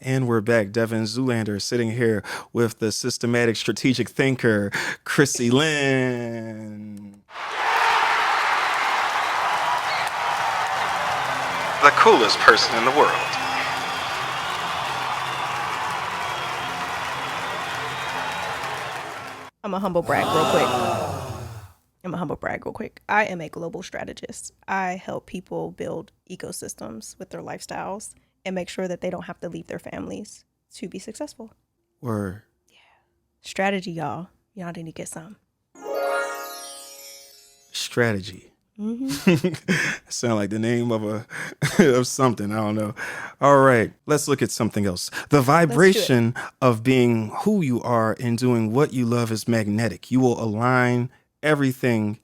And we're back. Devyn Zoolander sitting here with the systematic strategic thinker, Chrissy Lynn. The coolest person in the world. I'm a humble brag real quick. I am a global strategist. I help people build ecosystems with their lifestyles and make sure that they don't have to leave their families to be successful. Word. Yeah. Strategy, y'all. Y'all need to get some. Strategy. Mm-hmm. Sound like the name of of something. I don't know. All right, let's look at something else. The vibration of being who you are and doing what you love is magnetic. You will align everything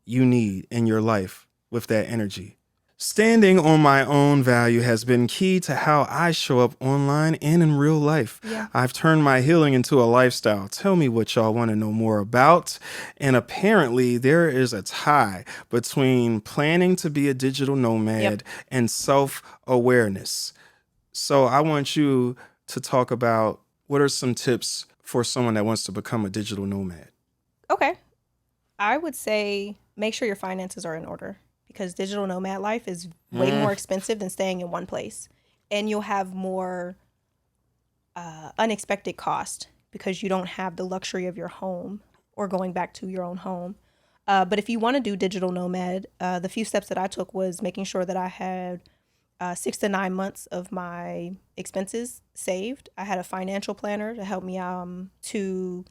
you need in your life with that energy. Standing on my own value has been key to how I show up online and in real life. Yeah. I've turned my healing into a lifestyle. Tell me what y'all want to know more about. And apparently there is a tie between planning to be a digital nomad and self-awareness. So I want you to talk about what are some tips for someone that wants to become a digital nomad? Okay. I would say make sure your finances are in order, because digital nomad life is way more expensive than staying in one place. And you'll have more unexpected cost because you don't have the luxury of your home or going back to your own home. But if you want to do digital nomad, the few steps that I took was making sure that I had 6 to 9 months of my expenses saved. I had a financial planner to help me to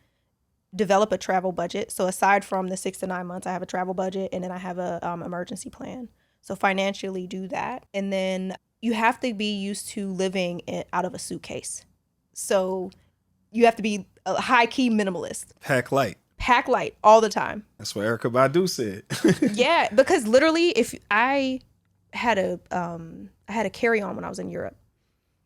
develop a travel budget. So aside from the 6 to 9 months, I have a travel budget, and then I have a emergency plan. So financially do that. And then you have to be used to living out of a suitcase. So you have to be a high key minimalist. Pack light All the time. That's what Erykah Badu said. Yeah, because literally if I had a carry-on when I was in Europe.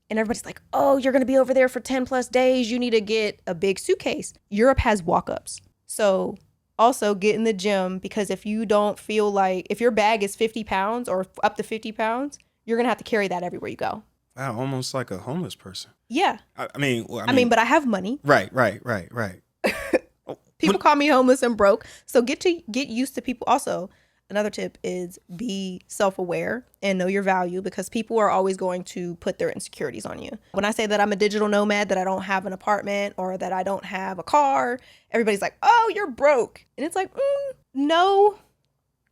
And everybody's like, oh, you're going to be over there for 10 plus days. You need to get a big suitcase. Europe has walk-ups. So also get in the gym, because if you don't feel like, if your bag is 50 pounds or up to 50 pounds, you're going to have to carry that everywhere you go. Wow, almost like a homeless person. Yeah. I mean, but I have money. Right. People call me homeless and broke. So get used to people. Also, another tip is be self-aware and know your value, because people are always going to put their insecurities on you. When I say that I'm a digital nomad, that I don't have an apartment or that I don't have a car, everybody's like, oh, you're broke. And it's like, no,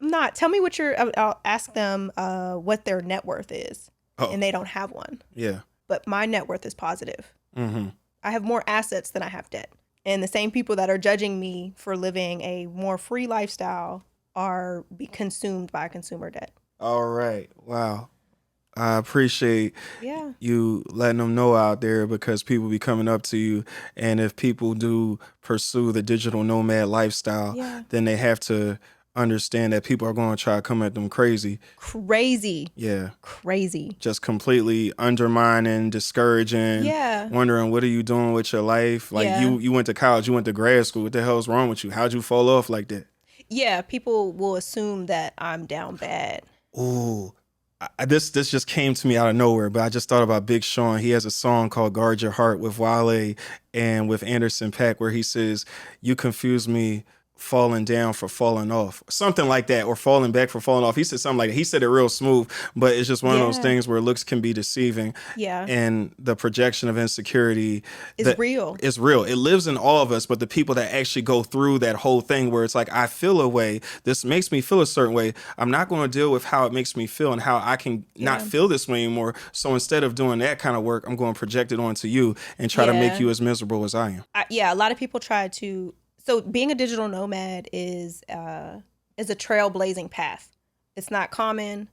I'm not. Tell me what I'll ask them what their net worth is. Oh. And they don't have one. Yeah. But my net worth is positive. Mm-hmm. I have more assets than I have debt. And the same people that are judging me for living a more free lifestyle are be consumed by consumer debt. All right. Wow. I appreciate you letting them know out there, because people be coming up to you. And if people do pursue the digital nomad lifestyle, then they have to understand that people are going to try to come at them crazy. Yeah. Crazy. Just completely undermining, discouraging, wondering, what are you doing with your life? Like you went to college, you went to grad school. What the hell's wrong with you? How'd you fall off like that? Yeah, people will assume that I'm down bad. Ooh, this just came to me out of nowhere, but I just thought about Big Sean. He has a song called Guard Your Heart with Wale and with Anderson .Paak, where he says, you confuse me falling down for falling off, something like that, or falling back for falling off. He said something like that. He said it real smooth, but it's just one of those things where looks can be deceiving. Yeah. And the projection of insecurity is real. It's real. It lives in all of us, but the people that actually go through that whole thing where it's like, I feel a way, this makes me feel a certain way. I'm not going to deal with how it makes me feel and how I can not feel this way anymore. So instead of doing that kind of work, I'm going to project it onto you and try to make you as miserable as I am. A lot of people try to. So being a digital nomad is a trailblazing path. It's not common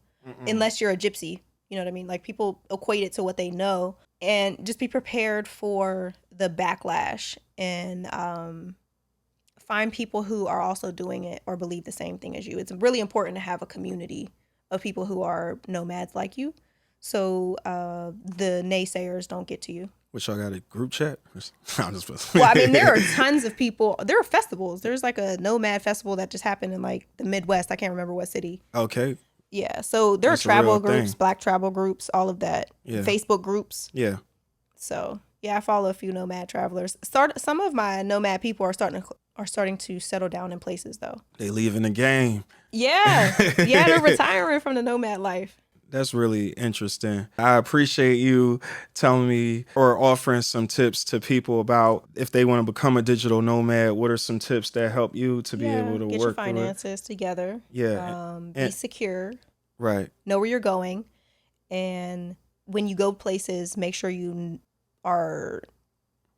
unless you're a gypsy. You know what I mean? Like, people equate it to what they know, and just be prepared for the backlash, and find people who are also doing it or believe the same thing as you. It's really important to have a community of people who are nomads like you, so the naysayers don't get to you. Which y'all got a group chat? I'm just well, I mean, there are tons of people. There are festivals. There's like a Nomad festival that just happened in like the Midwest. I can't remember what city. Okay. Yeah. So there are travel groups, Black travel groups, all of that. Yeah. Facebook groups. Yeah. So yeah, I follow a few nomad travelers. Some of my nomad people are starting to settle down in places though. They leaving the game. Yeah, yeah, they're retiring from the nomad life. That's really interesting. I appreciate you telling me or offering some tips to people about if they want to become a digital nomad. What are some tips that help you to be able to get work your finances together. Yeah. Be secure. Right. Know where you're going. And when you go places, make sure you are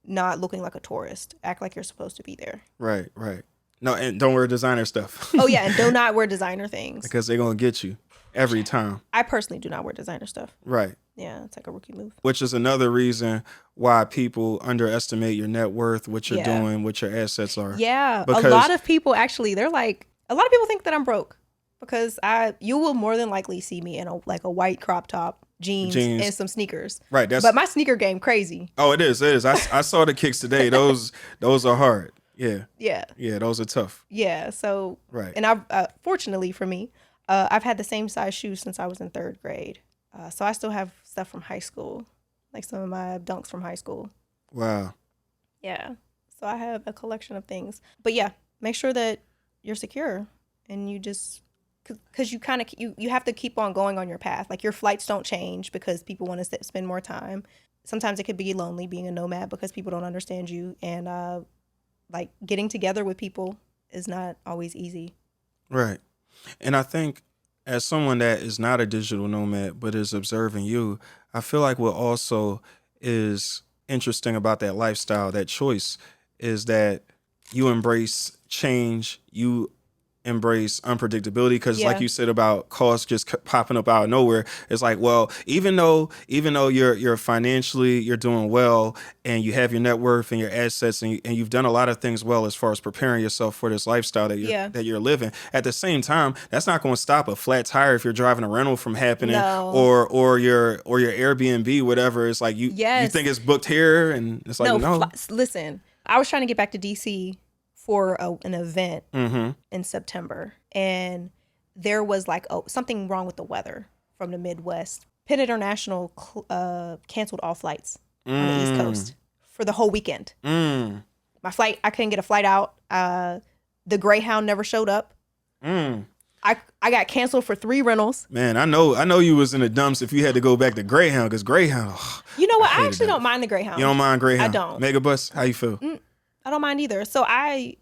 not looking like a tourist. Act like you're supposed to be there. Right, right. No, and don't wear designer stuff. Oh, yeah, and do not wear designer things. Because they're going to get you every time. I personally do not wear designer stuff. Right. Yeah, it's like a rookie move. Which is another reason why people underestimate your net worth, what you're doing, what your assets are. Yeah, a lot of people actually, a lot of people think that I'm broke because you will more than likely see me in a white crop top, jeans, and some sneakers. Right. But my sneaker game crazy. Oh, it is. I saw the kicks today. Those are hard. Yeah. Yeah. Yeah, those are tough. Yeah. So, right. And fortunately for me, I've had the same size shoes since I was in 3rd grade. So I still have stuff from high school, like some of my dunks from high school. Wow. Yeah. So I have a collection of things. But yeah, make sure that you're secure and you just, because you have to keep on going on your path. Like your flights don't change because people want to spend more time. Sometimes it could be lonely being a nomad because people don't understand you. And like getting together with people is not always easy. Right. And I think as someone that is not a digital nomad but is observing you, I feel like what also is interesting about that lifestyle, that choice, is that you embrace change, you embrace unpredictability, because like you said about costs just popping up out of nowhere, it's like, well, even though you're financially, you're doing well and you have your net worth and your assets and you've done a lot of things well as far as preparing yourself for this lifestyle that you're living, at the same time, that's not going to stop a flat tire if you're driving a rental from happening. No. or your Airbnb, whatever. It's like you think it's booked here and it's like no. Listen, I was trying to get back to DC for an event in September, and there was like something wrong with the weather from the Midwest. Pitt International canceled all flights on the East Coast for the whole weekend. My flight, I couldn't get a flight out. The Greyhound never showed up. I got canceled for 3 rentals. Man, I know you was in the dumps if you had to go back to Greyhound, because Greyhound. You know what? I actually don't mind the Greyhound. You don't mind Greyhound? I don't. Megabus, how you feel? I don't mind either. So I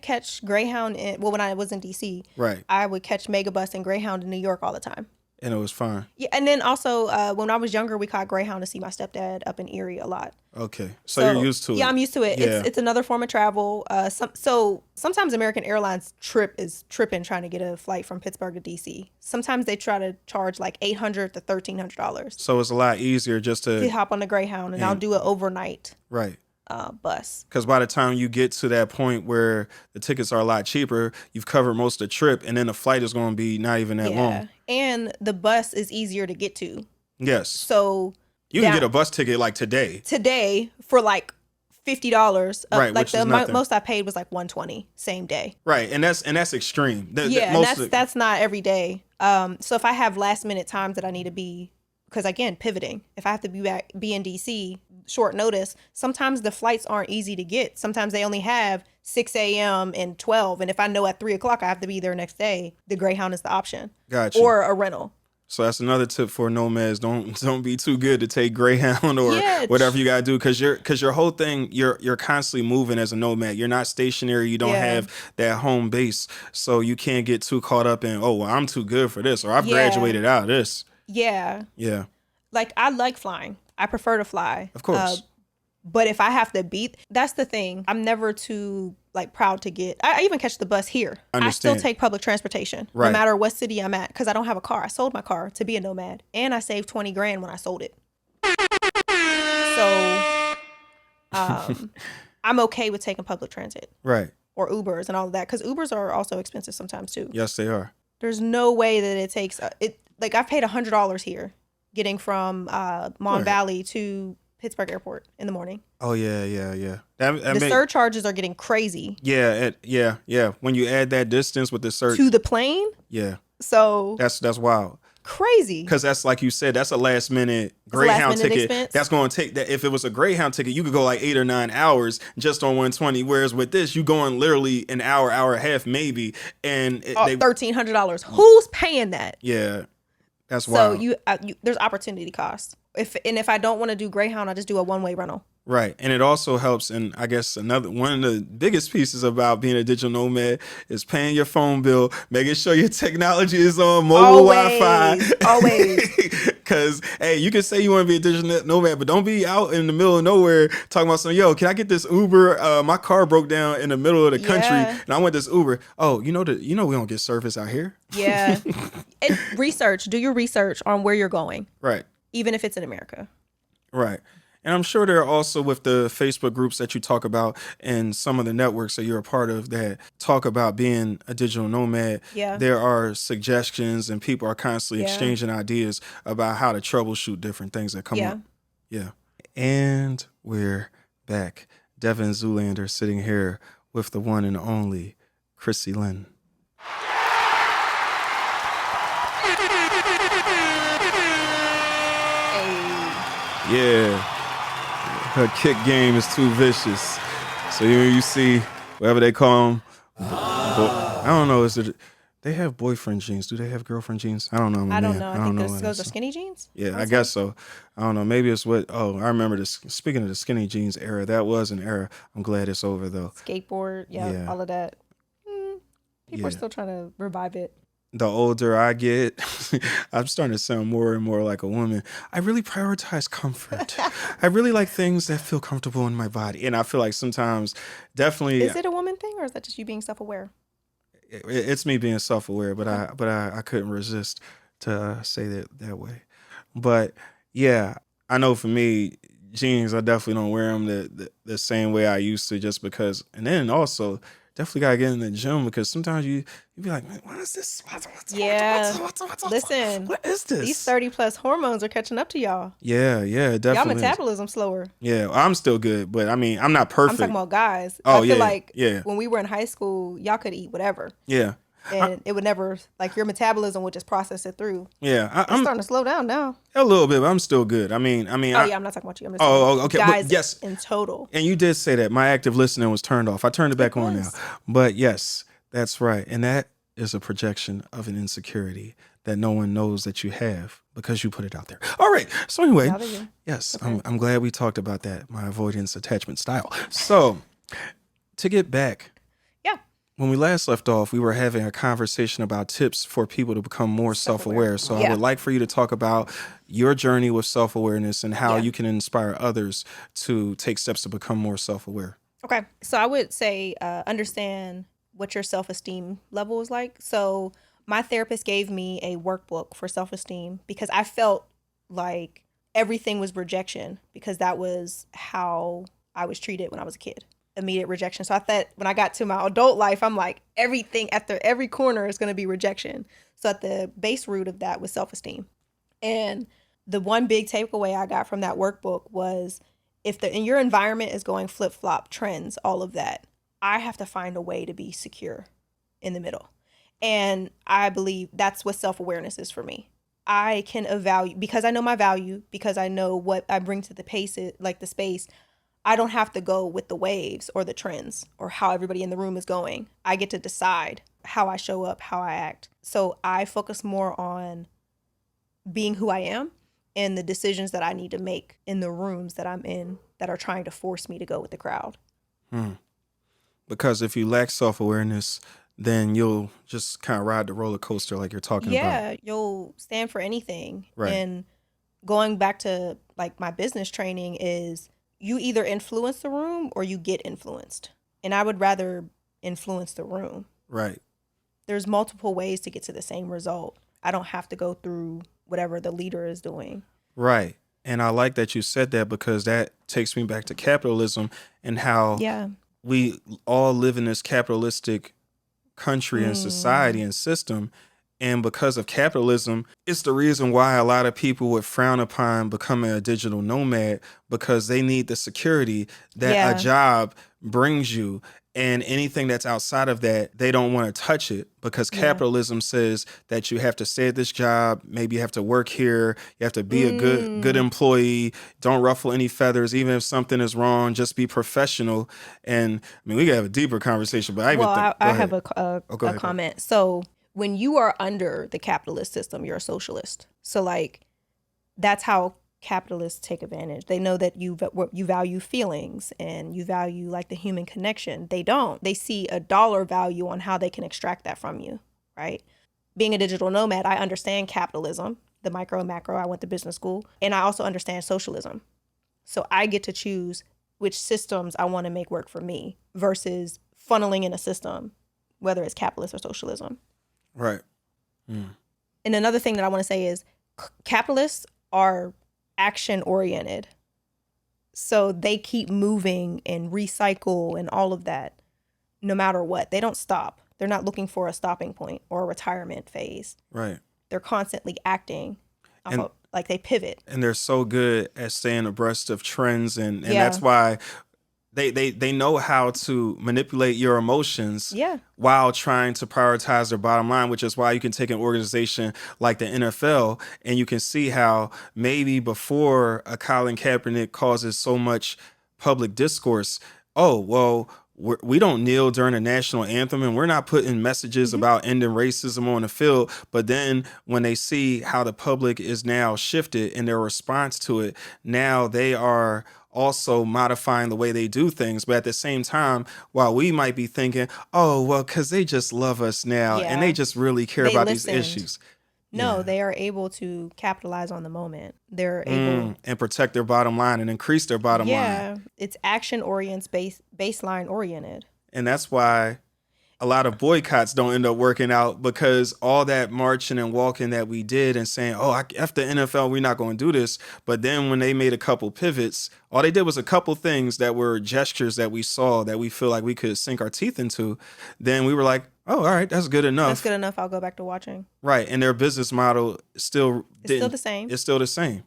catch Greyhound when I was in DC. Right. I would catch Megabus and Greyhound in New York all the time. And it was fine. Yeah, and then also when I was younger, we caught Greyhound to see my stepdad up in Erie a lot. Okay, so you're used to it. Yeah, I'm used to it. Yeah. It's another form of travel. So sometimes American Airlines is tripping trying to get a flight from Pittsburgh to DC. Sometimes they try to charge like $800 to $1,300. So it's a lot easier just to hop on the Greyhound, and I'll do it overnight. Right. Bus. Because by the time you get to that point where the tickets are a lot cheaper, you've covered most of the trip, and then the flight is going to be not even that long. And the bus is easier to get to. Yes. So you can get a bus ticket like today for like $50. Right. Like which is nothing. most I paid was like $120 same day. Right, and that's extreme. That's not every day. So if I have last minute times that I need to be, because again, pivoting, if I have to be in DC short notice, sometimes the flights aren't easy to get. Sometimes they only have 6 a.m. and 12. And if I know at 3 o'clock I have to be there next day, the Greyhound is the option. Gotcha. Or a rental. So that's another tip for nomads. Don't be too good to take Greyhound or whatever you gotta do, because your whole thing, you're constantly moving as a nomad. You're not stationary. You don't have that home base, so you can't get too caught up in I'm too good for this, or I've graduated out of this. Yeah. Like I like flying. I prefer to fly. Of course. But if I have to that's the thing. I'm never too proud to get. I even catch the bus here. I still take public transportation, no matter what city I'm at, because I don't have a car. I sold my car to be a nomad, and I saved $20 grand when I sold it. So, I'm okay with taking public transit, right, or Ubers and all of that, because Ubers are also expensive sometimes too. Yes, they are. There's no way that it takes it. Like I've paid $100 here, getting from Mon Valley to Pittsburgh Airport in the morning. Oh yeah. The surcharges are getting crazy. Yeah. When you add that distance with the surge to the plane. Yeah. So that's wild. crazy. Because that's like you said, that's a last minute It's a last Greyhound minute ticket. expense. That's going to take that. If it was a Greyhound ticket, you could go like 8 or 9 hours just on 120. Whereas with this, you going literally an hour, hour and a half maybe, and $1,300. Who's paying that? Yeah, that's So wild. there's opportunity cost. If I don't want to do Greyhound, I just do a one-way rental. Right. And it also helps. And I guess one of the biggest pieces about being a digital nomad is paying your phone bill, making sure your technology is on mobile Wi-Fi. Always. Because, hey, you can say you want to be a digital nomad, but don't be out in the middle of nowhere talking about something. Yo, can I get this Uber? My car broke down in the middle of the country and I want this Uber. Oh, we don't get service out here. Yeah. And do your research on where you're going. Right. Even if it's in America. Right. And I'm sure there are also with the Facebook groups that you talk about and some of the networks that you're a part of that talk about being a digital nomad. Yeah. There are suggestions and people are constantly exchanging ideas about how to troubleshoot different things that come up. Yeah. And we're back. Devyn Zoolander sitting here with the one and only Chrissy Lynn. Yeah. Her kick game is too vicious. So you see, whatever they call them, I don't know. They have boyfriend jeans? Do they have girlfriend jeans? I don't know. I don't know. I think those are skinny jeans. Yeah, I guess so. I don't know. Maybe it's what. Oh, I remember this. Speaking of the skinny jeans era, that was an era. I'm glad it's over though. Skateboard, yeah. All of that. People are still trying to revive it. The older I get, I'm starting to sound more and more like a woman. I really prioritize comfort. I really like things that feel comfortable in my body. And I feel like sometimes definitely... Is it a woman thing or is that just you being self-aware? It's me being self-aware, but I couldn't resist to say that way. But yeah, I know for me, jeans, I definitely don't wear them the same way I used to just because... And then also... Definitely gotta get in the gym because sometimes you be like, man, what is this? Listen, what is this? These 30+ hormones are catching up to y'all. Yeah, definitely. Y'all metabolism slower. Yeah, I'm still good, but I mean, I'm not perfect. I'm talking about guys. Oh, I feel like when we were in high school, y'all could eat whatever. Yeah. And it would never, like your metabolism would just process it through. Yeah. I'm starting to slow down now. A little bit, but I'm still good. I mean. Oh, yeah, I'm not talking about you. I'm just okay. Guys but yes. in total. And you did say that. My active listening was turned off. I turned it back on now. But yes, that's right. And that is a projection of an insecurity that no one knows that you have because you put it out there. All right. So anyway, yes, okay. I'm glad we talked about that, my avoidance attachment style. So to get back. When we last left off, we were having a conversation about tips for people to become more self-aware. So I would like for you to talk about your journey with self-awareness and how you can inspire others to take steps to become more self-aware. Okay. So I would say understand what your self-esteem level is like. So my therapist gave me a workbook for self-esteem because I felt like everything was rejection because that was how I was treated when I was a kid. Immediate rejection. So I thought when I got to my adult life, I'm like, everything after every corner is going to be rejection. So at the base root of that was self-esteem. And the one big takeaway I got from that workbook was if in your environment is going flip-flop, trends, all of that, I have to find a way to be secure in the middle. And I believe that's what self-awareness is for me. I can evaluate because I know my value, because I know what I bring to the space. I don't have to go with the waves or the trends or how everybody in the room is going. I get to decide how I show up, how I act. So I focus more on being who I am and the decisions that I need to make in the rooms that I'm in that are trying to force me to go with the crowd. Because if you lack self-awareness, then you'll just kind of ride the roller coaster like you're talking about. Yeah, you'll stand for anything. Right. And going back to like my business training is you either influence the room or you get influenced. And I would rather influence the room. Right. There's multiple ways to get to the same result. I don't have to go through whatever the leader is doing. Right. And I like that you said that because that takes me back to capitalism and how we all live in this capitalistic country and society and system. And because of capitalism, it's the reason why a lot of people would frown upon becoming a digital nomad, because they need the security that a Yeah. job brings you. And anything that's outside of that, they don't want to touch it, because capitalism says that you have to stay at this job. Maybe you have to work here. You have to be a good employee. Don't ruffle any feathers. Even if something is wrong, just be professional. And I mean, we can have a deeper conversation, but I even think, I have a go ahead. comment. So when you are under the capitalist system, you're a socialist. So like, that's how capitalists take advantage. They know that you value feelings and you value like the human connection. They don't. They see a dollar value on how they can extract that from you, right? Being a digital nomad, I understand capitalism, the micro and macro. I went to business school, and I also understand socialism. So I get to choose which systems I want to make work for me versus funneling in a system, whether it's capitalist or socialism. Right. And another thing that I want to say is capitalists are action oriented. So they keep moving and recycle and all of that no matter what. They don't stop. They're not looking for a stopping point or a retirement phase. Right. They're constantly acting. Like they pivot. And they're so good at staying abreast of trends. And that's why they know how to manipulate your emotions while trying to prioritize their bottom line, which is why you can take an organization like the NFL and you can see how maybe before a Colin Kaepernick causes so much public discourse, oh, well, we don't kneel during the national anthem and we're not putting messages about ending racism on the field. But then when they see how the public is now shifted in their response to it, now they are also modifying the way they do things. But at the same time, while we might be thinking, oh, well, because they just love us now and they just really care about these issues. No, they are able to capitalize on the moment. They're able and protect their bottom line and increase their bottom line. Yeah, it's action oriented, baseline oriented. And that's why a lot of boycotts don't end up working out, because all that marching and walking that we did and saying, oh, after the NFL, we're not going to do this. But then when they made a couple pivots, all they did was a couple things that were gestures that we saw that we feel like we could sink our teeth into. Then we were like, oh, all right, that's good enough. That's good enough. I'll go back to watching. Right. And their business model it's still the same. It's still the same.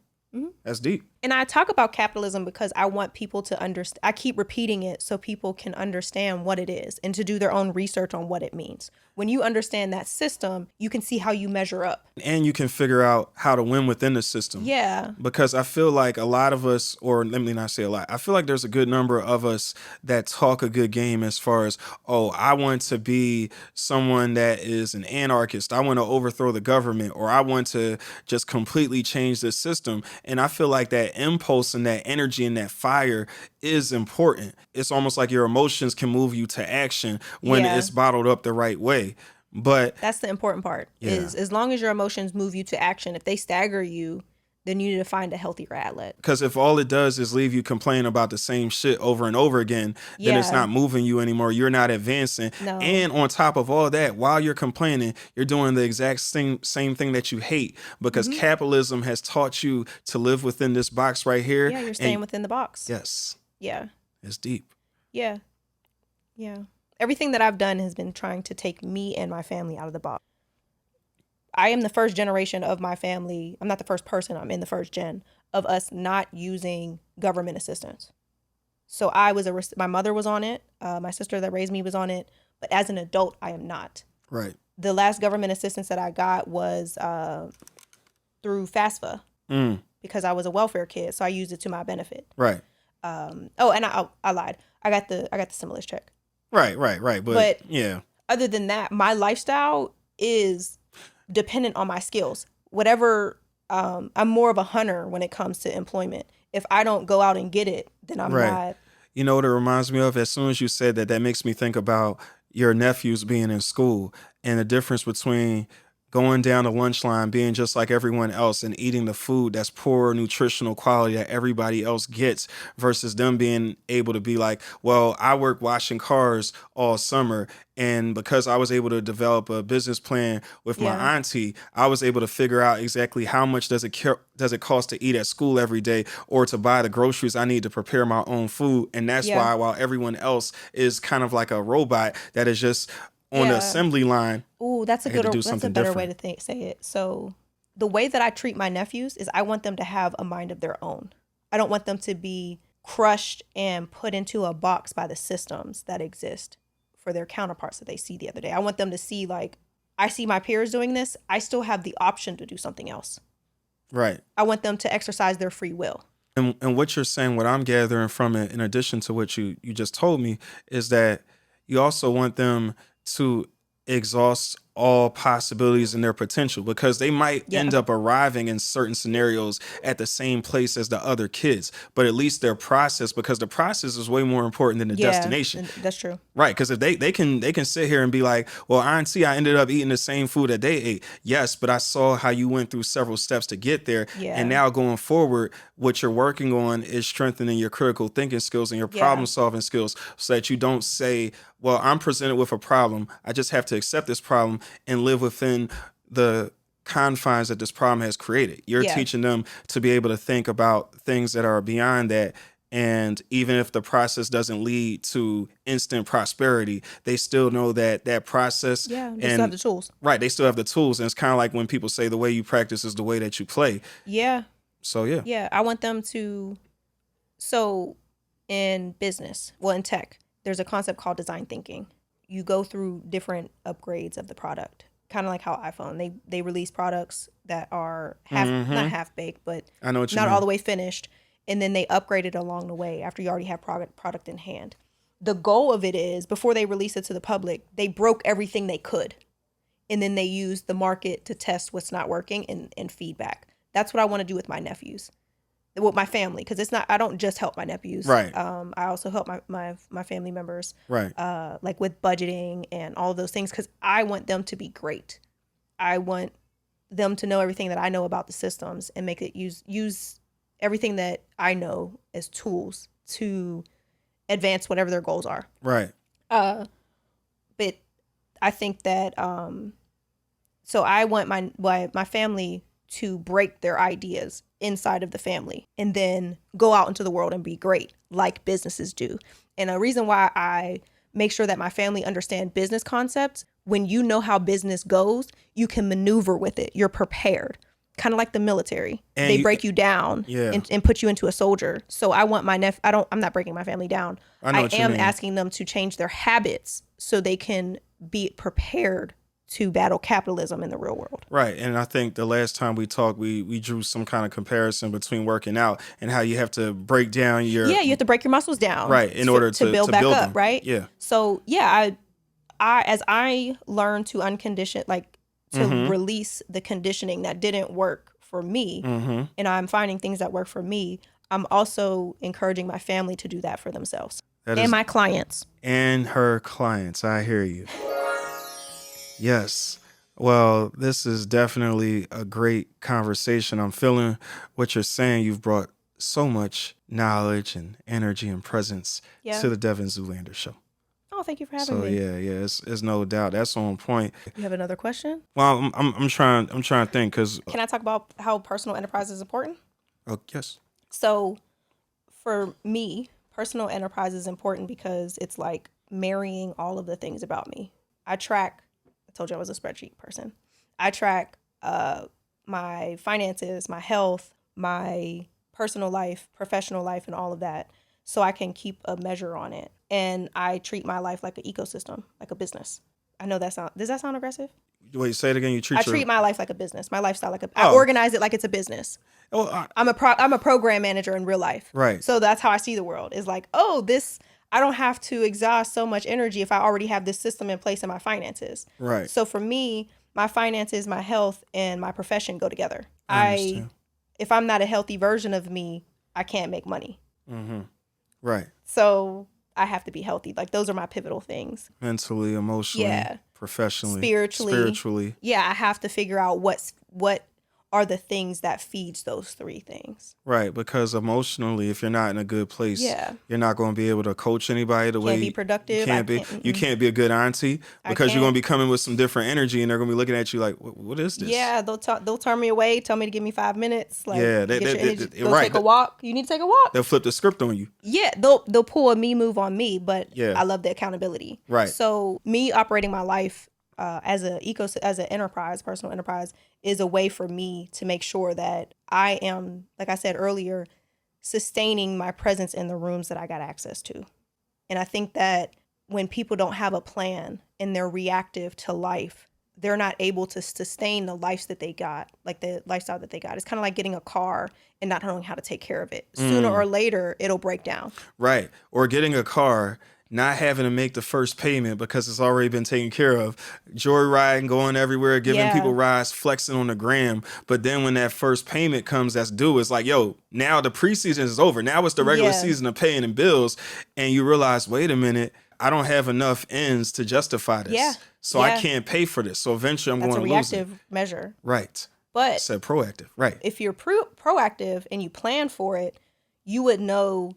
That's deep. And I talk about capitalism because I want people to understand. I keep repeating it so people can understand what it is and to do their own research on what it means. When you understand that system, you can see how you measure up. And you can figure out how to win within the system. Yeah. Because I feel like a lot of us, or let me not say a lot, I feel like there's a good number of us that talk a good game as far as, oh, I want to be someone that is an anarchist. I want to overthrow the government, or I want to just completely change the system. And I feel like that impulse and that energy and that fire is important. It's almost like your emotions can move you to action when it's bottled up the right way. But that's the important part is as long as your emotions move you to action, if they stagger you, then you need to find a healthier outlet. Because if all it does is leave you complaining about the same shit over and over again, then it's not moving you anymore. You're not advancing. No. And on top of all that, while you're complaining, you're doing the exact same thing that you hate, because capitalism has taught you to live within this box right here. Yeah, you're staying within the box. Yes. Yeah. It's deep. Yeah. Yeah. Everything that I've done has been trying to take me and my family out of the box. I am the first generation of my family. I'm not the first person. I'm in the first gen of us not using government assistance. So my mother was on it. My sister that raised me was on it. But as an adult, I am not. Right. The last government assistance that I got was through FAFSA because I was a welfare kid. So I used it to my benefit. Right. And I lied. I got the stimulus check. Right. But yeah. Other than that, my lifestyle is dependent on my skills. Whatever, I'm more of a hunter when it comes to employment. If I don't go out and get it, then I'm not. You know what it reminds me of? As soon as you said that, that makes me think about your nephews being in school and the difference between going down the lunch line, being just like everyone else and eating the food that's poor nutritional quality that everybody else gets, versus them being able to be like, well, I work washing cars all summer. And because I was able to develop a business plan with my auntie, I was able to figure out exactly how much does it cost to eat at school every day, or to buy the groceries I need to prepare my own food. And that's why, while everyone else is kind of like a robot that is just on the assembly line. Ooh, that's a I had to good. do That's a something better different. way to say it. So, the way that I treat my nephews is I want them to have a mind of their own. I don't want them to be crushed and put into a box by the systems that exist for their counterparts that they see the other day. I want them to see, like, I see my peers doing this. I still have the option to do something else. Right. I want them to exercise their free will. And what you're saying, what I'm gathering from it, in addition to what you just told me, is that you also want them to exhaust all possibilities and their potential, because they might end up arriving in certain scenarios at the same place as the other kids, but at least their process, because the process is way more important than the destination. That's true. Right, because if they can sit here and be like, well, I ended up eating the same food that they ate. Yes, but I saw how you went through several steps to get there. Yeah. And now going forward, what you're working on is strengthening your critical thinking skills and your problem solving skills, so that you don't say, well, I'm presented with a problem. I just have to accept this problem and live within the confines that this problem has created. You're teaching them to be able to think about things that are beyond that. And even if the process doesn't lead to instant prosperity, they still know that process. Yeah, they still have the tools. Right, they still have the tools. And it's kind of like when people say the way you practice is the way that you play. Yeah. So, yeah. Yeah, I want them to... So, in business, well, in tech, there's a concept called design thinking. You go through different upgrades of the product. Kind of like how iPhone, they release products that are not half-baked, but I know what you not mean. all the way finished. And then they upgrade it along the way after you already have product in hand. The goal of it is, before they release it to the public, they broke everything they could. And then they use the market to test what's not working and feedback. That's what I want to do with my nephews, with my family, because it's not, I don't just help my nephews. Right. I also help my family members. Right. Like with budgeting and all of those things, because I want them to be great. I want them to know everything that I know about the systems and make it use everything that I know as tools to advance whatever their goals are. Right. But I think that so I want my family to break their ideas inside of the family and then go out into the world and be great, like businesses do. And a reason why I make sure that my family understand business concepts: when you know how business goes, you can maneuver with it. You're prepared. Kind of like the military. And they break you down and put you into a soldier. So I want my I'm not breaking my family down. I am asking them to change their habits so they can be prepared to battle capitalism in the real world. Right. And I think the last time we talked, we drew some kind of comparison between working out and how you have to break down you have to break your muscles down. Right. In order to build back up, them. Right. Yeah. So I as I learn to uncondition, like, to release the conditioning that didn't work for me, and I'm finding things that work for me, I'm also encouraging my family to do that for themselves. And my clients. And her clients. I hear you. Yes. Well, this is definitely a great conversation. I'm feeling what you're saying. You've brought so much knowledge and energy and presence to the Devyn Zoolander show. Oh, thank you for having me. So it's no doubt that's on point. You have another question? Well, I'm trying to think, because can I talk about how personal enterprise is important? Oh, yes. So, for me, personal enterprise is important because it's like marrying all of the things about me. I told you I was a spreadsheet person. I track my finances, my health, my personal life, professional life, and all of that, so I can keep a measure on it. And I treat my life like an ecosystem, like a business. I know does that sound aggressive? Wait, say it again. I treat my life like a business, my lifestyle I organize it like it's a business. I'm a program manager in real life. Right. So that's how I see the world. Is like, I don't have to exhaust so much energy if I already have this system in place in my finances. Right. So for me, my finances, my health, and my profession go together. If I'm not a healthy version of me, I can't make money. Mm-hmm. Right. So I have to be healthy. Like, those are my pivotal things. Mentally, emotionally, professionally, spiritually. Yeah, I have to figure out what are the things that feeds those three things. Right, because emotionally, if you're not in a good place, Yeah. you're not going to be able to coach anybody the way Can't be productive. you can't be a good auntie because you're going to be coming with some different energy, and they're going to be looking at you like, what is this? Yeah, they'll turn me away, tell me to give me 5 minutes. Like, Yeah, go right. take a walk. You need to take a walk. They'll flip the script on you. Yeah, they'll pull a me move on me, but Yeah. I love the accountability. Right. So me operating my life as an enterprise, personal enterprise, is a way for me to make sure that I am, like I said earlier, sustaining my presence in the rooms that I got access to. And I think that when people don't have a plan and they're reactive to life, they're not able to sustain the life that they got, like the lifestyle that they got. It's kind of like getting a car and not knowing how to take care of it. Sooner or later, it'll break down. Right. Or getting a car, not having to make the first payment because it's already been taken care of. Joyriding, going everywhere, giving people rides, flexing on the gram. But then when that first payment comes that's due, it's like, yo, now the preseason is over. Now it's the regular season of paying and bills. And you realize, wait a minute, I don't have enough ends to justify this. Yeah. So I can't pay for this. So eventually I'm going to lose it. That's a reactive measure. Right. But said proactive. Right. If you're proactive and you plan for it, you would know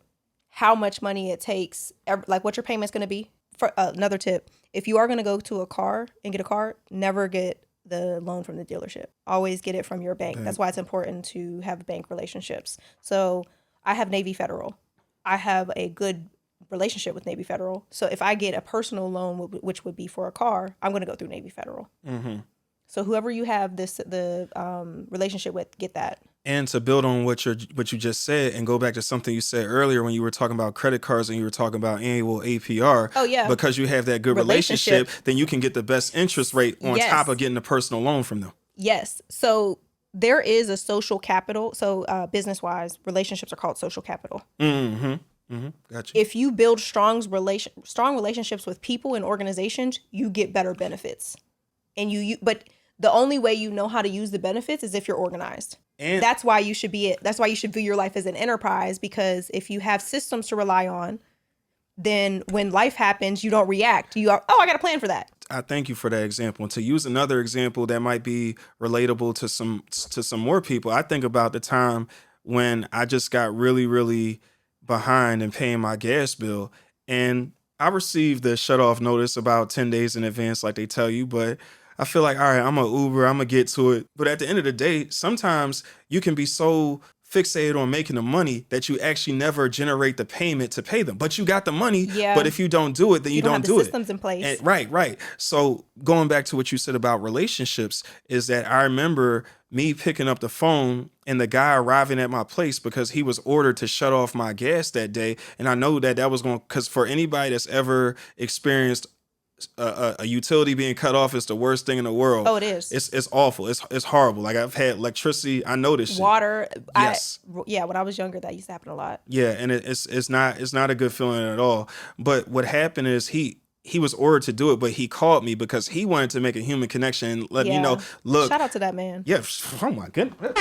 how much money it takes, like what your payment's going to be. For another tip, if you are going to go to a car and get a car, never get the loan from the dealership. Always get it from your bank. That's why it's important to have bank relationships. So I have Navy Federal. I have a good relationship with Navy Federal. So if I get a personal loan, which would be for a car, I'm going to go through Navy Federal. Mm-hmm. So whoever you have the relationship with, get that. And to build on what you just said and go back to something you said earlier when you were talking about credit cards and you were talking about annual APR. Oh, yeah. Because you have that good relationship, then you can get the best interest rate on top of getting a personal loan from them. Yes. So there is a social capital. So business-wise, relationships are called social capital. Mm-hmm. Mm-hmm. Gotcha. If you build strong relationships with people and organizations, you get better benefits. But the only way you know how to use the benefits is if you're organized. And that's why you should view your life as an enterprise, because if you have systems to rely on, then when life happens, you don't react. I got a plan for that. I thank you for that example. And to use another example that might be relatable to some more people, I think about the time when I just got really, really behind in paying my gas bill, and I received the shut off notice about 10 days in advance, like they tell you, but I feel like, all right, I'm an Uber, I'm gonna get to it. But at the end of the day, sometimes you can be so fixated on making the money that you actually never generate the payment to pay them. But you got the money, but if you don't do it, then you don't do it. Systems in place. And, right. So going back to what you said about relationships, is that I remember me picking up the phone and the guy arriving at my place because he was ordered to shut off my gas that day. And I know that was going, because for anybody that's ever experienced a utility being cut off is the worst thing in the world. Oh, it is. It's awful. It's horrible. Like, I've had electricity. I know this shit. Water. Yes. When I was younger, that used to happen a lot. Yeah, and it's not a good feeling at all. But what happened is he was ordered to do it, but he called me because he wanted to make a human connection and let me know. Look, shout out to that man. Yeah. Oh my goodness.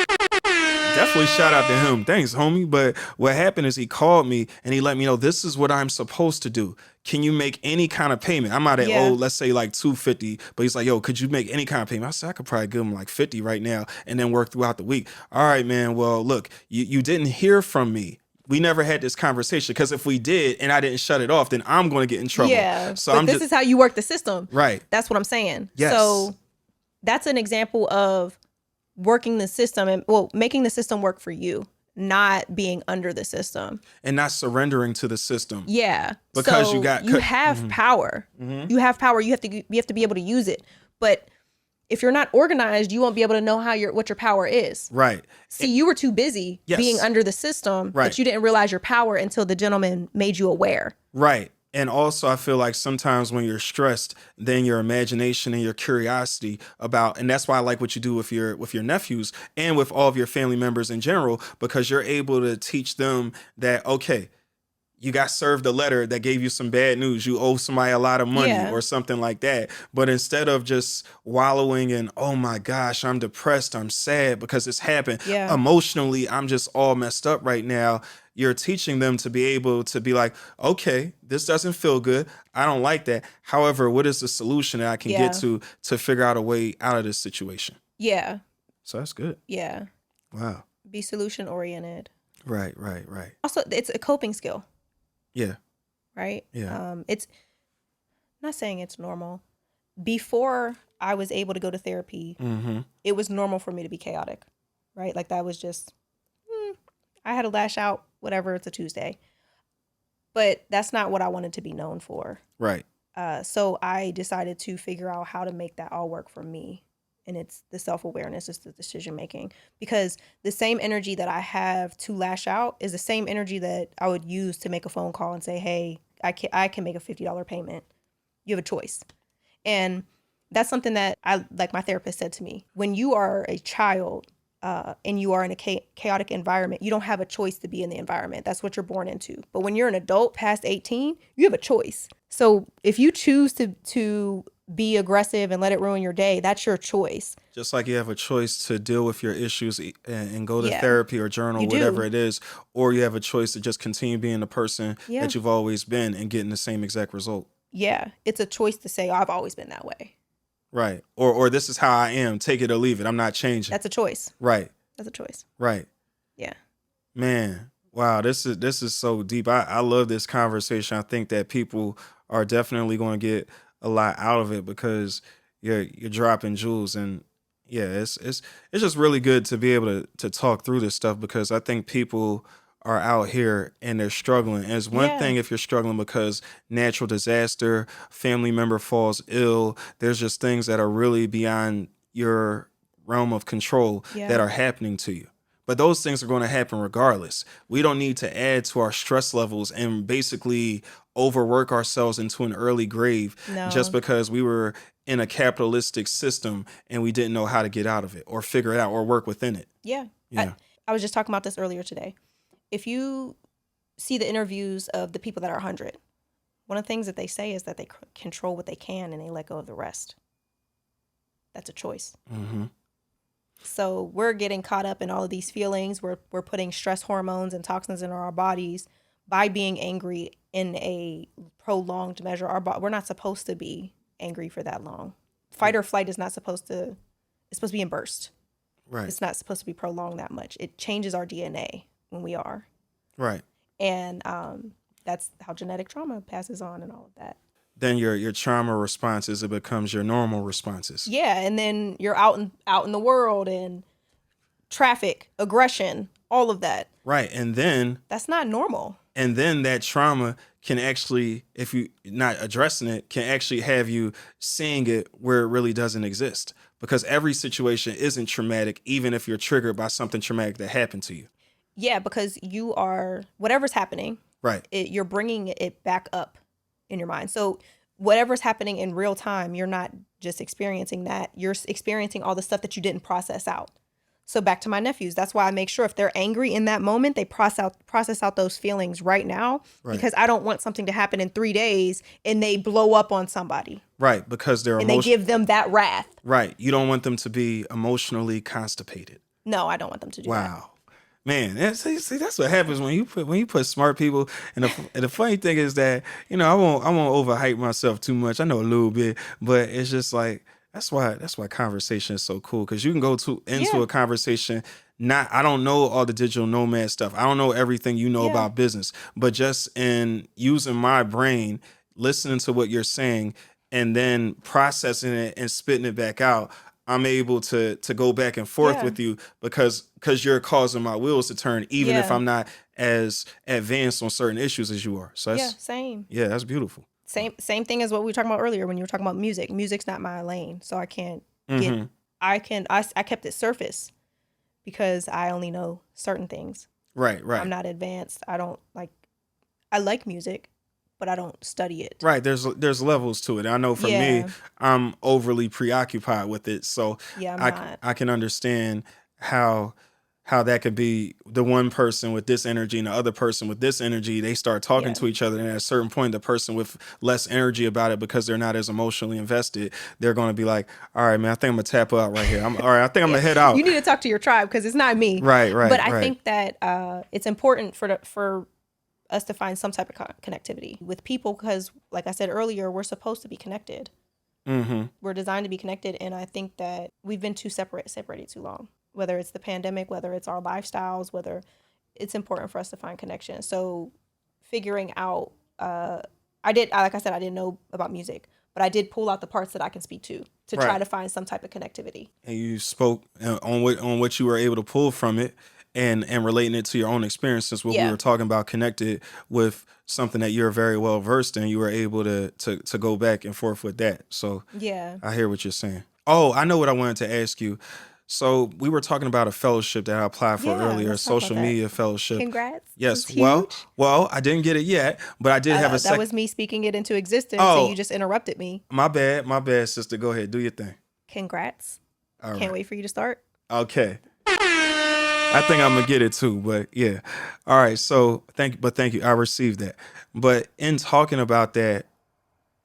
Definitely shout out to him. Thanks, homie. But what happened is he called me and he let me know, this is what I'm supposed to do. Can you make any kind of payment? I'm out at let's say like $250, but he's like, yo, could you make any kind of payment? I said, I could probably give him like $50 right now and then work throughout the week. All right, man. Well, look, you didn't hear from me. We never had this conversation, because if we did and I didn't shut it off, then I'm going to get in trouble. Yeah. So this is how you work the system. Right. That's what I'm saying. Yes. So that's an example of working the system and making the system work for you, not being under the system and not surrendering to the system. Yeah. Because so you have power. Mm-hmm. You have power. You have to be able to use it. But if you're not organized, you won't be able to know what your power is. Right. See, you were too busy being under the system that you didn't realize your power until the gentleman made you aware. Right. And also, I feel like sometimes when you're stressed, then your imagination and your curiosity and that's why I like what you do with your nephews and with all of your family members in general, because you're able to teach them that, okay, you got served a letter that gave you some bad news. You owe somebody a lot of money or something like that. But instead of just wallowing in, oh my gosh, I'm depressed, I'm sad because it's happened. Yeah. Emotionally, I'm just all messed up right now. You're teaching them to be able to be like, okay, this doesn't feel good. I don't like that. However, what is the solution that I can get to figure out a way out of this situation? Yeah. So that's good. Yeah. Wow. Be solution oriented. Right. Also, it's a coping skill, Yeah. right? Yeah. It's not saying it's normal. Before I was able to go to therapy, Mm-hmm. it was normal for me to be chaotic, right? Like that was just, I had to lash out, whatever, it's a Tuesday. But that's not what I wanted to be known for. Right. So I decided to figure out how to make that all work for me. And it's the self-awareness, it's the decision making. Because the same energy that I have to lash out is the same energy that I would use to make a phone call and say, hey, I can make a $50 payment. You have a choice. And that's something that like my therapist said to me. When you are a child and you are in a chaotic environment, you don't have a choice to be in the environment. That's what you're born into. But when you're an adult past 18, you have a choice. So if you choose to be aggressive and let it ruin your day, that's your choice. Just like you have a choice to deal with your issues and go to Yeah, therapy or journal, you whatever do. it is, or you have a choice to just continue being the person Yeah. that you've always been and getting the same exact result. Yeah, it's a choice to say, oh, I've always been that way. Right. Or this is how I am. Take it or leave it. I'm not changing. That's a choice. Right. That's a choice. Right. Yeah. Man, wow, this is so deep. I love this conversation. I think that people are definitely going to get a lot out of it because you're dropping jewels, and yeah, it's just really good to be able to talk through this stuff because I think people are out here and they're struggling. And it's one Yeah. thing if you're struggling because natural disaster, family member falls ill, there's just things that are really beyond your realm of control Yeah. that are happening to you. But those things are going to happen regardless. We don't need to add to our stress levels and basically overwork ourselves into an early grave No. just because we were in a capitalistic system and we didn't know how to get out of it or figure it out or work within it. Yeah. Yeah. I was just talking about this earlier today. If you see the interviews of the people that are 100, one of the things that they say is that they control what they can and they let go of the rest. That's a choice. Mm-hmm. So we're getting caught up in all of these feelings. We're putting stress hormones and toxins in our bodies by being angry in a prolonged measure. We're not supposed to be angry for that long. Fight or flight is not supposed to. It's supposed to be in bursts. Right. It's not supposed to be prolonged that much. It changes our DNA when we are. Right. And that's how genetic trauma passes on and all of that. Then your trauma responses, it becomes your normal responses. Yeah, and then you're out in the world and traffic, aggression, all of that. Right. And then That's not normal. And then that trauma can actually, if you not addressing it, can actually have you seeing it where it really doesn't exist. Because every situation isn't traumatic, even if you're triggered by something traumatic that happened to you. Yeah, because you are, whatever's happening, Right. You're bringing it back up in your mind. So whatever's happening in real time, you're not just experiencing that. You're experiencing all the stuff that you didn't process out. So back to my nephews, that's why I make sure if they're angry in that moment, they process out those feelings right now, Right. because I don't want something to happen in 3 days and they blow up on somebody. Right. Because they're and they give them that wrath. Right. You don't want them to be emotionally constipated. No, I don't want them to do that. Wow. Man, see, that's what happens when you put smart people. And the funny thing is that, I won't overhype myself too much. I know a little bit, but it's just like that's why conversation is so cool, because you can go into a conversation. I don't know all the digital nomad stuff. I don't know everything you know about business, but just in using my brain, listening to what you're saying, and then processing it and spitting it back out, I'm able to go back and forth with you because you're causing my wheels to turn, even if I'm not as advanced on certain issues as you are. So that's, same. Yeah, that's beautiful. Same thing as what we were talking about earlier when you were talking about music. Music's not my lane, so I can't get. I kept it surface because I only know certain things. Right. I'm not advanced. I like music, but I don't study it. Right. There's levels to it. I know for me, I'm overly preoccupied with it. So I can understand how that could be the one person with this energy and the other person with this energy. They start talking to each other. And at a certain point, the person with less energy about it, because they're not as emotionally invested, they're going to be like, all right, man, I think I'm going to tap out right here. All right, I think I'm going to head out. You need to talk to your tribe because it's not me. Right. But I think that it's important for us to find some type of connectivity with people because, like I said earlier, we're supposed to be connected. Mm-hmm. We're designed to be connected, and I think that we've been separated too long. whether it's the pandemic, whether it's our lifestyles, whether it's important for us to find connection. So figuring out, like I said, I didn't know about music, but I did pull out the parts that I can speak to try Right. to find some type of connectivity. And you spoke on what you were able to pull from it, and relating it to your own experiences. What we Yeah. were talking about connected with something that you're very well versed in. You were able to go back and forth with that. So Yeah. I hear what you're saying. Oh, I know what I wanted to ask you. So we were talking about a fellowship that I applied for Yeah, earlier, a let's talk about social that. media fellowship. Congrats. Yes. It's Well, huge. I didn't get it yet, but I did have a That second. was me speaking it into existence, Oh. and you just interrupted me. My bad, sister. Go ahead, do your thing. Congrats. All Can't right. wait for you to start. Okay. I think I'm gonna get it too, but yeah. All right. So thank you. I received that. But in talking about that,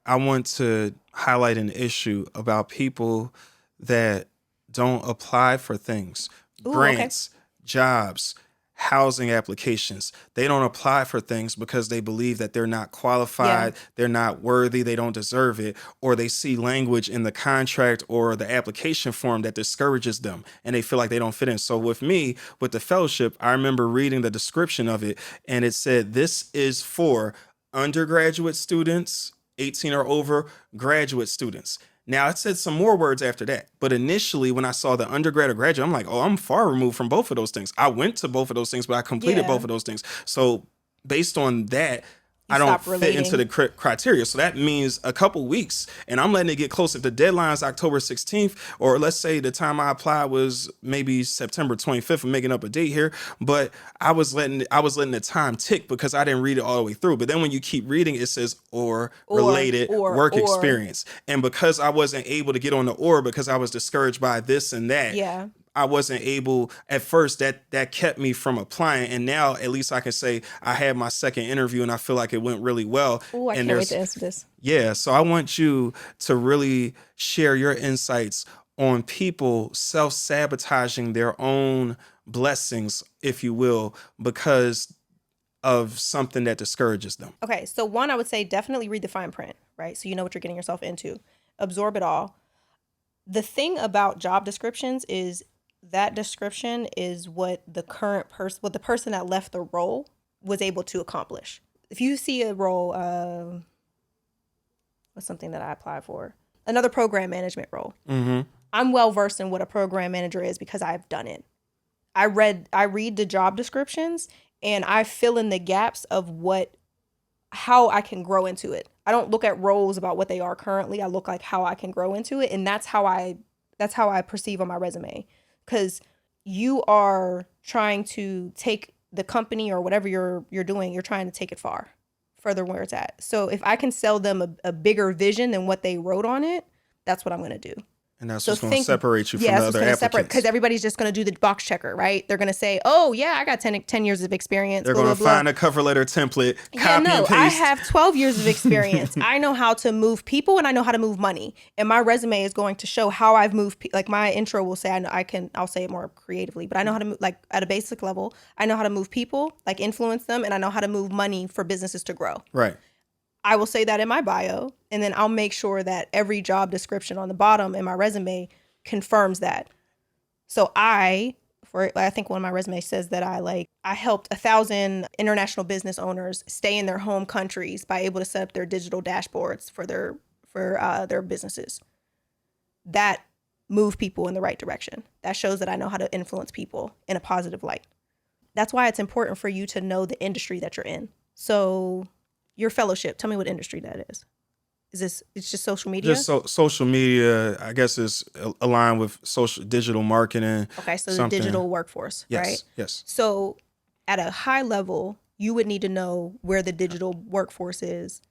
I want to highlight an issue about people that don't apply for things, Ooh, grants, jobs, housing applications. They don't apply for things because they believe that they're not qualified, they're not worthy, they don't deserve it, or they see language in the contract or the application form that discourages them and they feel like they don't fit in. So with me, with the fellowship, I remember reading the description of it and it said this is for undergraduate students, 18 or over, graduate students. Now, it said some more words after that. But initially, when I saw the undergrad or graduate, I'm like, oh, I'm far removed from both of those things. I went to both of those things, but I completed both of those things. So based on that, I don't fit into the criteria. So that means a couple weeks, and I'm letting it get close. If the deadline's October 16th, or let's say the time I applied was maybe September 25th, I'm making up a date here, but I was letting the time tick because I didn't read it all the way through. But then when you keep reading, it says or related work experience. And because I wasn't able to get on the or because I was discouraged by this and that, I wasn't able at first. That kept me from applying, and now at least I can say I had my second interview, and I feel like it went really well. Oh, I can't wait to answer this. Yeah, so I want you to really share your insights on people self-sabotaging their own blessings, if you will, because of something that discourages them. Okay, so one, I would say definitely read the fine print, right? So you know what you're getting yourself into. Absorb it all. The thing about job descriptions is that description is what the person that left the role was able to accomplish. If you see a role, what's something that I applied for? Another program management role. Mm-hmm. I'm well versed in what a program manager is because I've done it. I read the job descriptions and I fill in the gaps of how I can grow into it. I don't look at roles about what they are currently. I look like how I can grow into it, and that's how I perceive on my resume. Because you are trying to take the company or whatever you're doing, you're trying to take it further where it's at. So if I can sell them a bigger vision than what they wrote on it, that's what I'm going to do. And that's what's going to separate you from the other applicants. Because everybody's just going to do the box checker, right? They're going to say, oh, yeah, I got 10 years of experience. They're going to find a cover letter template, copy and paste. I have 12 years of experience. I know how to move people and I know how to move money. And my resume is going to show how I've moved. Like my intro will say, I'll say it more creatively, but I know how to move, like at a basic level, I know how to move people, like influence them, and I know how to move money for businesses to grow. Right. I will say that in my bio, and then I'll make sure that every job description on the bottom in my resume confirms that. So I think one of my resumes says that I helped 1,000 international business owners stay in their home countries by able to set up their digital dashboards for their businesses. That move people in the right direction. That shows that I know how to influence people in a positive light. That's why it's important for you to know the industry that you're in. So your fellowship, tell me what industry that is. It's just social media? Just social media, I guess, is aligned with digital marketing. Okay, so the digital workforce, yes, right? Yes. So at a high level, you would need to know where the digital workforce is,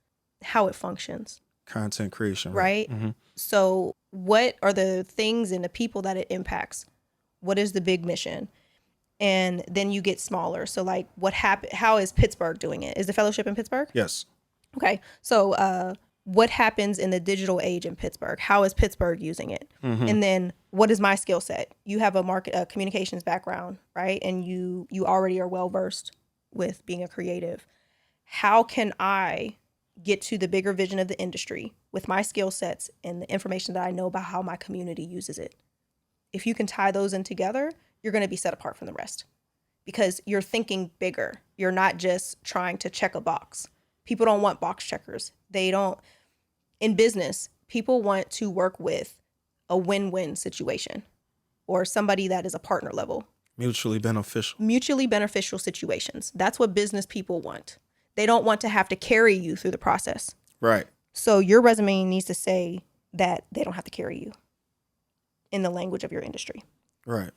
how it functions. Content creation, right? Mm-hmm. So what are the things and the people that it impacts? What is the big mission? And then you get smaller. So like how is Pittsburgh doing it? Is the fellowship in Pittsburgh? Yes. Okay. So what happens in the digital age in Pittsburgh? How is Pittsburgh using it? Mm-hmm. And then what is my skill set? You have a communications background, right? And you already are well versed with being a creative. How can I get to the bigger vision of the industry with my skill sets and the information that I know about how my community uses it? If you can tie those in together, you're going to be set apart from the rest because you're thinking bigger. You're not just trying to check a box. People don't want box checkers. They don't. In business, people want to work with a win-win situation or somebody that is a partner level. Mutually beneficial. Mutually beneficial situations. That's what business people want. They don't want to have to carry you through the process. Right. So your resume needs to say that they don't have to carry you in the language of your industry. Right.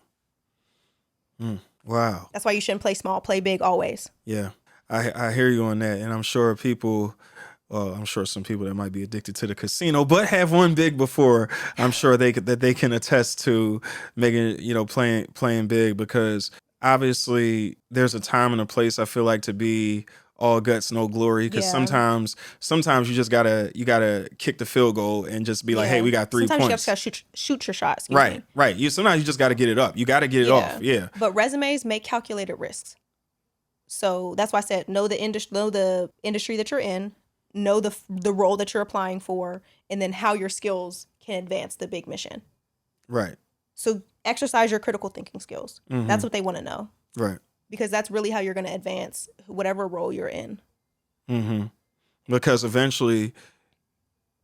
Wow. That's why you shouldn't play small, play big always. Yeah. I hear you on that. And I'm sure I'm sure some people that might be addicted to the casino, but have won big before. I'm sure they can attest to making, playing big, because obviously there's a time and a place, I feel like, to be all guts, no glory. Because sometimes you just gotta kick the field goal and just be like, hey, we got 3 sometimes points. You just gotta shoot your shots. Right. Sometimes you just gotta get it up. You gotta get it off. Yeah. But resumes make calculated risks. So that's why I said know the industry that you're in. Know the role that you're applying for, and then how your skills can advance the big mission. Right. So exercise your critical thinking skills. Mm-hmm. That's what they want to know. Right. Because that's really how you're going to advance whatever role you're in. Mm-hmm. Because eventually,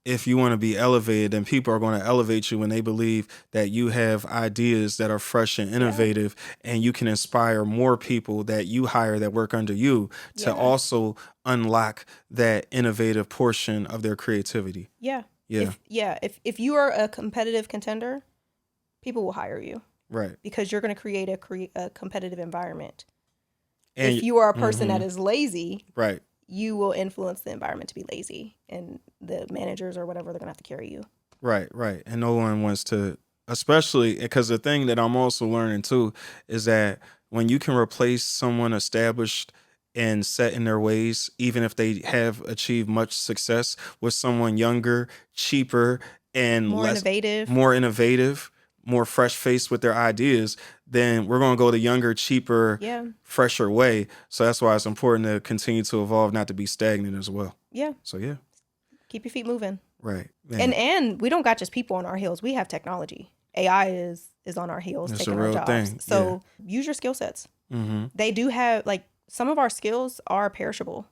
if you want to be elevated, then people are going to elevate you when they believe that you have ideas that are fresh and innovative, and you can inspire more people that you hire that work under you to also unlock that innovative portion of their creativity. Yeah. Yeah. If you are a competitive contender, people will hire you. Right. Because you're going to create a competitive environment. And if you are a person that is lazy, right, you will influence the environment to be lazy, and the managers or whatever, they're going to have to carry you. Right. And no one wants to, especially because the thing that I'm also learning too is that when you can replace someone established and set in their ways, even if they have achieved much success, with someone younger, cheaper, and more innovative, more fresh faced with their ideas, then we're going to go the younger, cheaper, fresher way. So that's why it's important to continue to evolve, not to be stagnant as well. Yeah. So yeah. Keep your feet moving. Right. And we don't got just people on our heels. We have technology. AI is on our heels, it's taking a real our jobs. thing. So use your skill sets. Mm-hmm. They do have, some of our skills are perishable.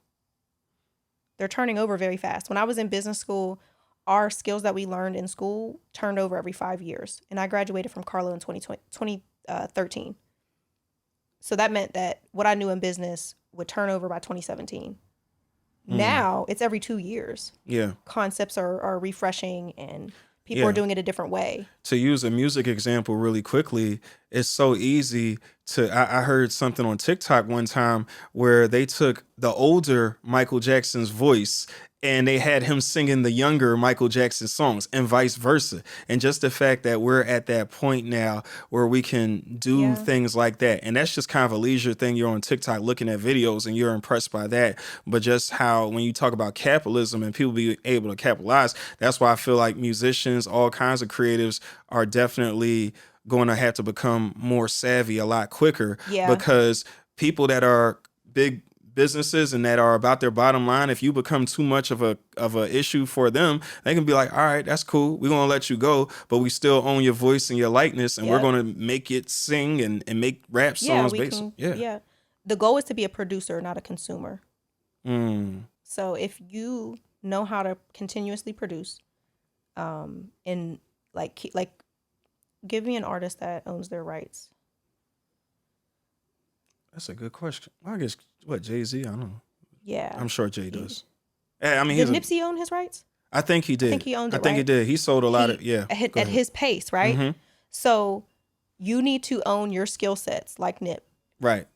They're turning over very fast. When I was in business school, our skills that we learned in school turned over every 5 years. And I graduated from Carlo in 2013. So that meant that what I knew in business would turn over by 2017. Now it's every 2 years. Yeah. Concepts are refreshing, and people are doing it a different way. To use a music example really quickly, it's so easy to, I heard something on TikTok one time where they took the older Michael Jackson's voice and they had him singing the younger Michael Jackson songs, and vice versa. And just the fact that we're at that point now where we can do things like that. And that's just kind of a leisure thing. You're on TikTok looking at videos and you're impressed by that. But just how, when you talk about capitalism and people be able to capitalize, that's why I feel like musicians, all kinds of creatives are definitely going to have to become more savvy a lot quicker. Yeah. Because people that are big businesses and that are about their bottom line, if you become too much of a issue for them, they can be like, all right, that's cool, we're gonna let you go, but we still own your voice and your likeness, and we're gonna make it sing and make rap songs based. The goal is to be a producer, not a consumer. So if you know how to continuously produce, and like give me an artist that owns their rights. That's a good question. Well, I guess, Jay-Z? I don't know. Yeah. I'm sure Jay does. I mean, did Nipsey own his rights? I think he did. I think he owned it, I think he did. He sold a lot of, at his pace, right? Mm-hmm. So you need to own your skill sets like Nip. Right.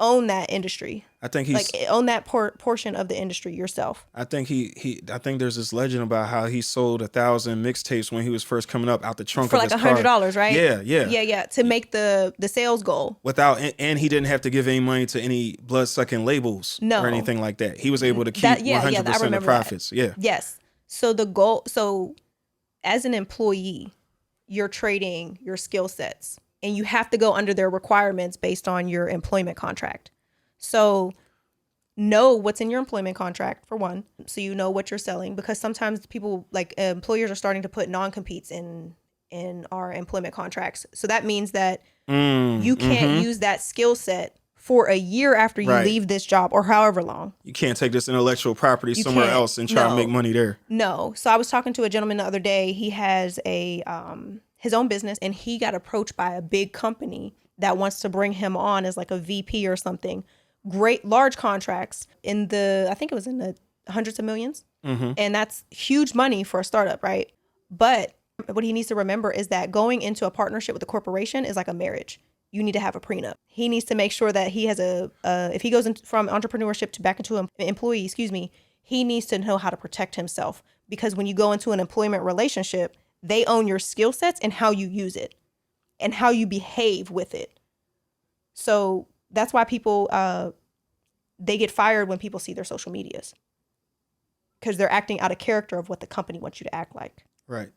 Own that industry. I think he's own that portion of the industry yourself. I think I think there's this legend about how he sold 1,000 mixtapes when he was first coming up out the trunk of his car. For $100, right? Yeah. To make the sales goal. And he didn't have to give any money to any blood-sucking labels or anything like that. He was able to keep 100% of profits. Yeah. Yes. So the goal, as an employee, you're trading your skill sets. And you have to go under their requirements based on your employment contract. So know what's in your employment contract, for one, so you know what you're selling. Because sometimes people, employers are starting to put non-competes in our employment contracts. So that means that You can't use that skill set for a year after you leave this job or however long. You can't take this intellectual property somewhere else and try to make money there. No. So I was talking to a gentleman the other day. He has his own business, and he got approached by a big company that wants to bring him on as like a VP or something. Great large contracts I think it was in the hundreds of millions. And that's huge money for a startup, right? But what he needs to remember is that going into a partnership with a corporation is like a marriage. You need to have a prenup. He needs to make sure that he has if he goes from entrepreneurship to back into an employee, he needs to know how to protect himself, because when you go into an employment relationship, they own your skill sets and how you use it and how you behave with it. So that's why people, they get fired when people see their social medias, because they're acting out of character of what the company wants you to act like. Right.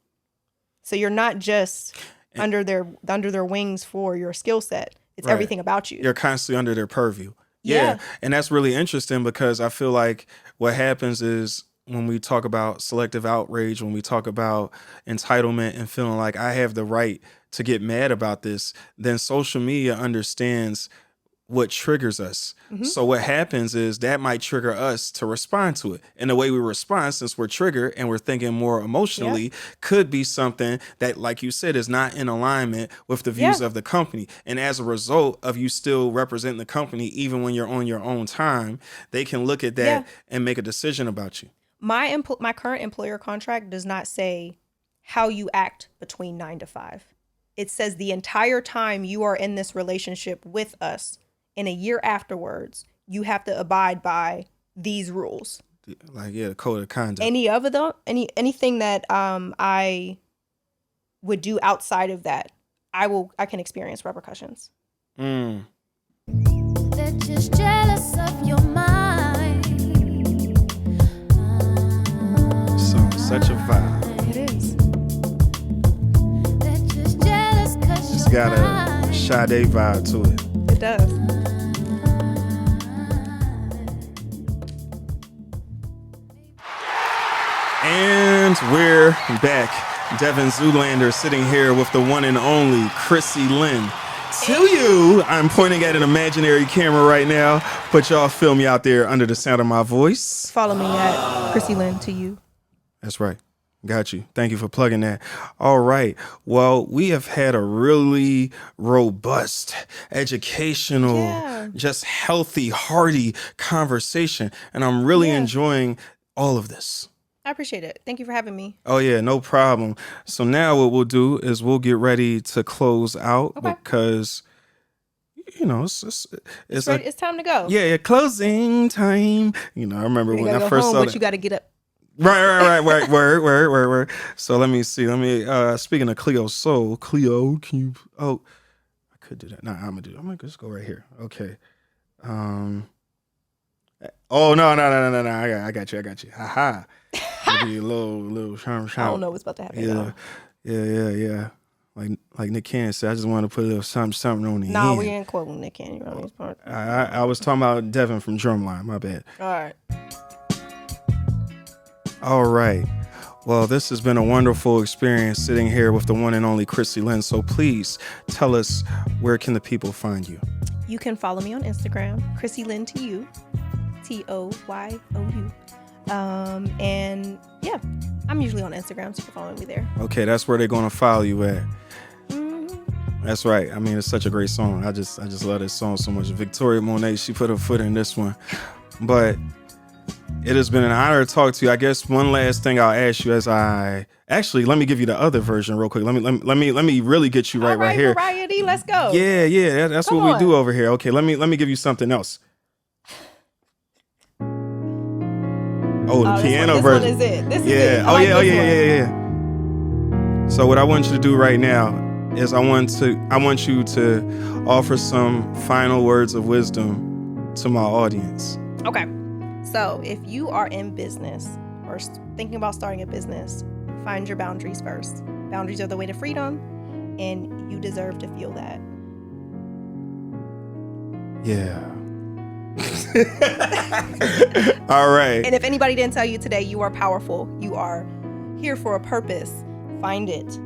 So you're not just under their wings for your skill set. It's everything about you. You're constantly under their purview. Yeah. And that's really interesting, because I feel like what happens is when we talk about selective outrage, when we talk about entitlement and feeling like I have the right to get mad about this, then social media understands what triggers us. So what happens is that might trigger us to respond to it. And the way we respond, since we're triggered and we're thinking more emotionally, could be something that, like you said, is not in alignment with the views of the company. And as a result of you still representing the company, even when you're on your own time, they can look at that and make a decision about you. My current employer contract does not say how you act between 9 to 5. It says the entire time you are in this relationship with us, in a year afterwards, you have to abide by these rules. Like, the code of conduct. Anything that I would do outside of that, I can experience repercussions. They're just jealous of your mind. Such a vibe. It is. They're just jealous 'cause It's got a Sade vibe to it. It does. And we're back. Devyn Zoolander sitting here with the one and only Chrissy Lynn. To you, I'm pointing at an imaginary camera right now, but y'all feel me out there under the sound of my voice. Follow me at Chrissy Lynn to you. That's right. Got you. Thank you for plugging that. All right. Well, we have had a really robust, educational, just healthy, hearty conversation. And I'm really enjoying all of this. I appreciate it. Thank you for having me. Oh, yeah, no problem. So now what we'll do is we'll get ready to close out because, it's time to go. Yeah, closing time. I remember when I first saw that. But you got to get up. Right. Word. So let me see. Speaking of Cleo Soul, Cleo, can you? Oh, I could do that. Nah, I'm gonna just go right here. Okay. Oh no. I got you. Haha. Give you a little charm. I don't know what's about to happen. Yeah. Like Nick Cannon said, I just want to put a little something on the end. No, we ain't quoting Nick Cannon on these parts. I was talking about Devyn from Drumline. My bad. All right. Well, this has been a wonderful experience sitting here with the one and only Chrissy Lynn. So please tell us, where can the people find you? You can follow me on Instagram, Chrissy Lynn to you, TOYOU. And yeah, I'm usually on Instagram, so you can follow me there. Okay, that's where they're going to follow you at. That's right. I mean, it's such a great song. I just love this song so much. Victoria Monet, she put her foot in this one. But it has been an honor to talk to you. I guess one last thing I'll ask you let me give you the other version real quick. Let me really get you right here. Variety, let's go. Yeah. That's Come what we on. do over here. Okay, let me give you something else. Oh, the piano version. This one is it. This is Yeah. it. I like this one. Yeah. So what I want you to do right now is I want you to offer some final words of wisdom to my audience. Okay. So if you are in business or thinking about starting a business, find your boundaries first. Boundaries are the way to freedom, and you deserve to feel that. Yeah. All right. And if anybody didn't tell you today, you are powerful. You are here for a purpose. Find it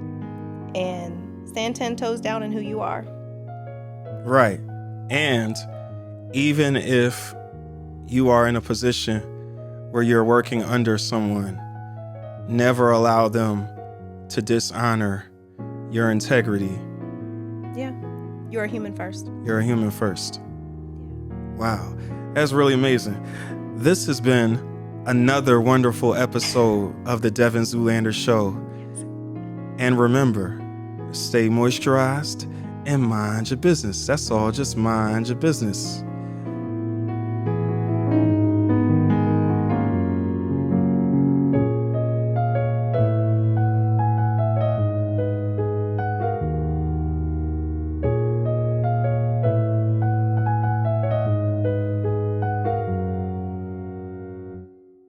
and stand 10 toes down in who you are. Right. And even if you are in a position where you're working under someone, never allow them to dishonor your integrity. Yeah. You're a human first. You're a human first. Wow. That's really amazing. This has been another wonderful episode of the Devyn Zoolander Show. And remember, stay moisturized and mind your business. That's all. Just mind your business.